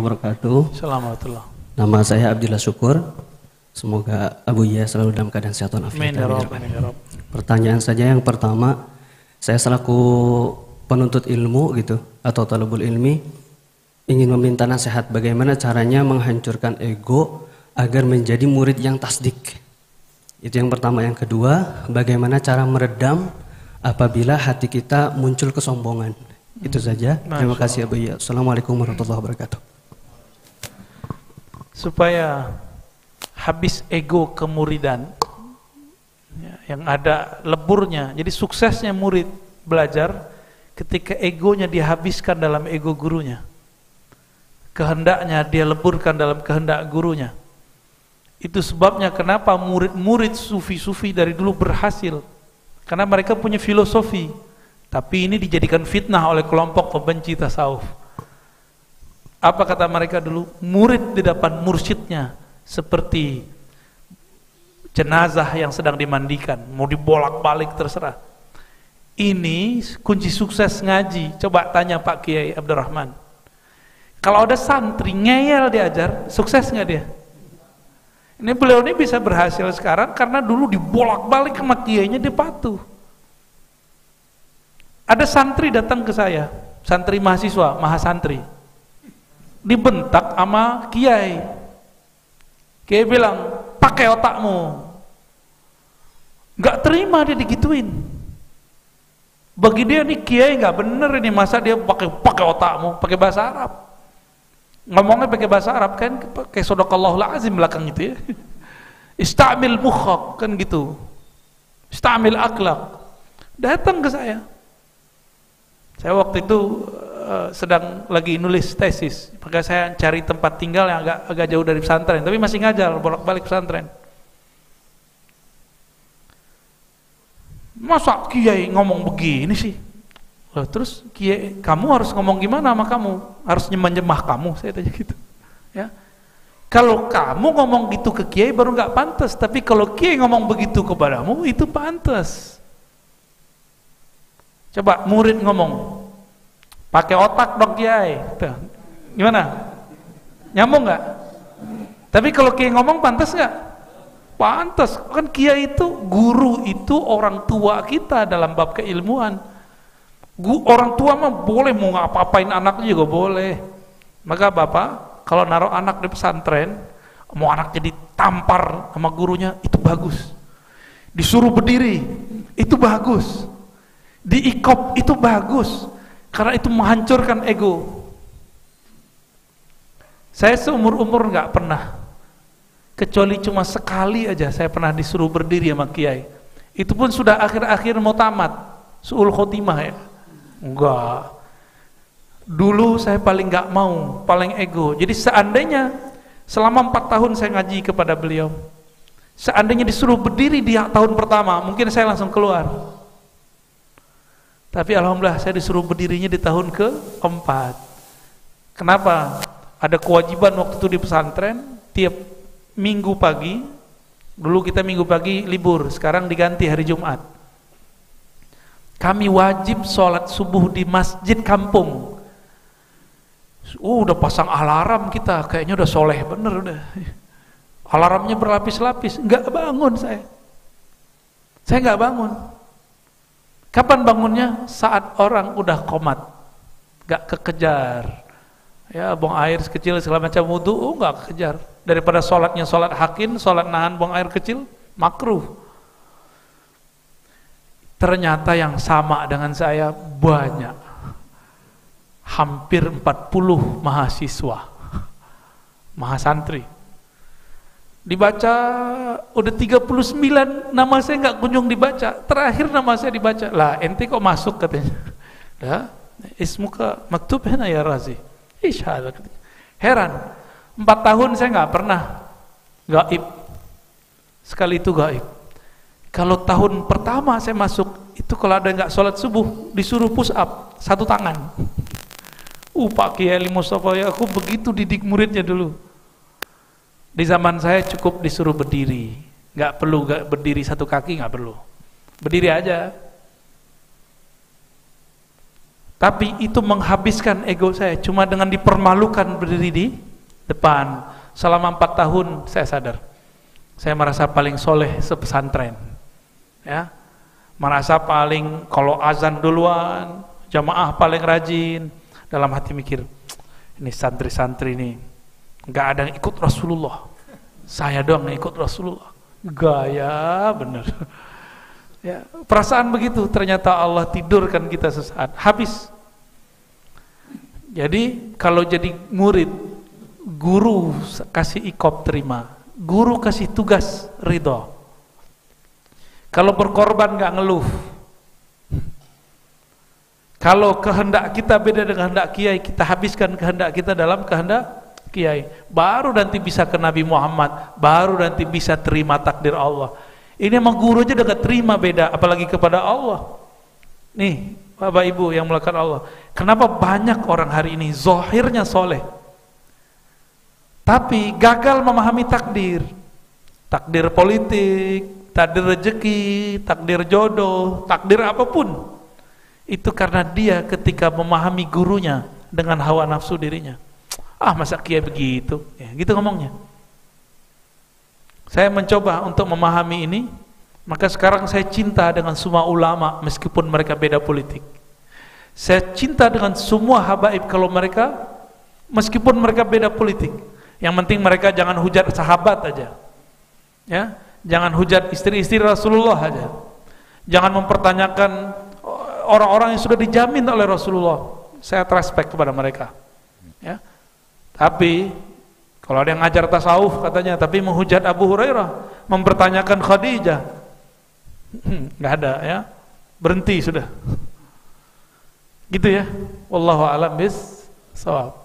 wabarakatuh. Assalamualaikum. Nama saya Abdillah Syukur. Semoga Abu Yahya selalu dalam keadaan sehat walafiat. Pertanyaan saja yang pertama, saya selaku penuntut ilmu gitu atau talabul ilmi ingin meminta nasihat bagaimana caranya menghancurkan ego agar menjadi murid yang tasdik. Itu yang pertama. Yang kedua, bagaimana cara meredam apabila hati kita muncul kesombongan. Itu saja. Terima kasih Abu Yahya. Assalamualaikum warahmatullahi wabarakatuh. Supaya habis ego kemuridan yang ada leburnya. Jadi suksesnya murid belajar ketika egonya dihabiskan dalam ego gurunya. Kehendaknya dia leburkan dalam kehendak gurunya. Itu sebabnya kenapa murid-murid sufi-sufi dari dulu berhasil. Karena mereka punya filosofi. Tapi ini dijadikan fitnah oleh kelompok pembenci tasawuf. Apa kata mereka dulu? Murid di depan mursyidnya seperti jenazah yang sedang dimandikan, mau dibolak-balik terserah. Ini kunci sukses ngaji. Coba tanya Pak Kiai Abdurrahman. Kalau ada santri ngeyel diajar, sukses nggak dia? Ini beliau ini bisa berhasil sekarang karena dulu dibolak-balik sama kiainya, dia patuh. Ada santri datang ke saya, santri mahasiswa, mahasantri, dibentak sama kiai. Kiai bilang, pakai otakmu. Gak terima dia digituin. Bagi dia nih kiai gak bener ini, masa dia pakai otakmu, pakai bahasa Arab. Ngomongnya pakai bahasa Arab kan, kayak sodaqallahul azim belakang itu ya. Istamil mukhak kan gitu. Istamil akhlak. Datang ke saya. Saya waktu itu sedang lagi nulis tesis, maka saya cari tempat tinggal yang agak jauh dari pesantren, tapi masih ngajar bolak-balik pesantren. Masa kiai ngomong begini sih? Loh, terus kiai, kamu harus ngomong gimana sama kamu? Harus nyembah kamu? Saya tanya gitu. Ya. Kalau kamu ngomong gitu ke kiai baru nggak pantas, tapi kalau kiai ngomong begitu kepadamu itu pantas. Coba murid ngomong, pakai otak dong kiai, tuh. Gimana? Nyambung nggak? Tapi kalau kiai ngomong pantas nggak? Pantas, kan kiai itu, guru itu orang tua kita dalam bab keilmuan. Orang tua mah boleh mau ngapa-apain anaknya juga boleh. Maka bapak kalau naruh anak di pesantren, mau anaknya ditampar sama gurunya, itu bagus. Disuruh berdiri, itu bagus. Diikop itu bagus, karena itu menghancurkan ego. Saya seumur-umur nggak pernah, kecuali cuma sekali aja saya pernah disuruh berdiri sama kiai. Itu pun sudah akhir-akhir mau tamat, suul khotimah ya. Enggak. Dulu saya paling nggak mau, paling ego. Jadi seandainya selama 4 tahun saya ngaji kepada beliau, seandainya disuruh berdiri di tahun pertama, mungkin saya langsung keluar. Tapi alhamdulillah saya disuruh berdirinya di tahun ke-4. Kenapa? Ada kewajiban waktu itu di pesantren, tiap minggu pagi, dulu kita minggu pagi libur, sekarang diganti hari Jumat. Kami wajib sholat subuh di masjid kampung. Udah pasang alarm kita, kayaknya udah soleh bener udah. Alarmnya berlapis-lapis, nggak bangun saya. Saya nggak bangun. Kapan bangunnya? Saat orang udah komat, gak kekejar. Ya, buang air sekecil segala macam wudu, gak kekejar. Daripada sholatnya sholat hakin, sholat nahan buang air kecil, makruh. Ternyata yang sama dengan saya banyak. Hampir 40 mahasiswa, mahasantri. Dibaca udah 39, nama saya nggak kunjung dibaca. Terakhir nama saya dibaca. Lah ente kok masuk katanya. Dah, ismuka maktub hena ya Razi. Isyaallah. Heran. 4 tahun saya nggak pernah gaib. Sekali itu gaib. Kalau tahun pertama saya masuk, itu kalau ada nggak sholat subuh disuruh push up 1 tangan. Pak Kiai Mustafa ya, aku begitu didik muridnya dulu. Di zaman saya cukup disuruh berdiri, nggak perlu berdiri 1 kaki, nggak perlu, berdiri aja. Tapi itu menghabiskan ego saya, cuma dengan dipermalukan berdiri di depan. Selama 4 tahun saya sadar, saya merasa paling soleh sepesantren, ya, merasa paling, kalau azan duluan, jamaah paling rajin. Dalam hati mikir, ini santri-santri ini nggak ada yang ikut Rasulullah, saya doang yang ikut Rasulullah. Gaya bener. Ya, perasaan begitu. Ternyata Allah tidurkan kita sesaat, habis. Jadi kalau jadi murid, guru kasih iqab terima, guru kasih tugas ridho. Kalau berkorban nggak ngeluh. Kalau kehendak kita beda dengan kehendak kiai, kita habiskan kehendak kita dalam kehendak kiai, baru nanti bisa ke Nabi Muhammad, baru nanti bisa terima takdir Allah. Ini emang guru aja udah gak terima, beda apalagi kepada Allah. Nih Bapak Ibu yang melakukan Allah, kenapa banyak orang hari ini zahirnya soleh tapi gagal memahami takdir, takdir politik, takdir rezeki, takdir jodoh, takdir apapun. Itu karena dia ketika memahami gurunya dengan hawa nafsu dirinya. Ah, masa kiai begitu, ya, gitu ngomongnya. Saya mencoba untuk memahami ini, maka sekarang saya cinta dengan semua ulama meskipun mereka beda politik. Saya cinta dengan semua habaib kalau mereka, meskipun mereka beda politik. Yang penting mereka jangan hujat sahabat aja, ya, jangan hujat istri-istri Rasulullah aja, jangan mempertanyakan orang-orang yang sudah dijamin oleh Rasulullah. Saya respect kepada mereka, ya. Tapi kalau ada yang ngajar tasawuf katanya, tapi menghujat Abu Hurairah, mempertanyakan Khadijah, nggak ada, ya, berhenti sudah. Gitu ya. Wallahu a'lam bis shawab.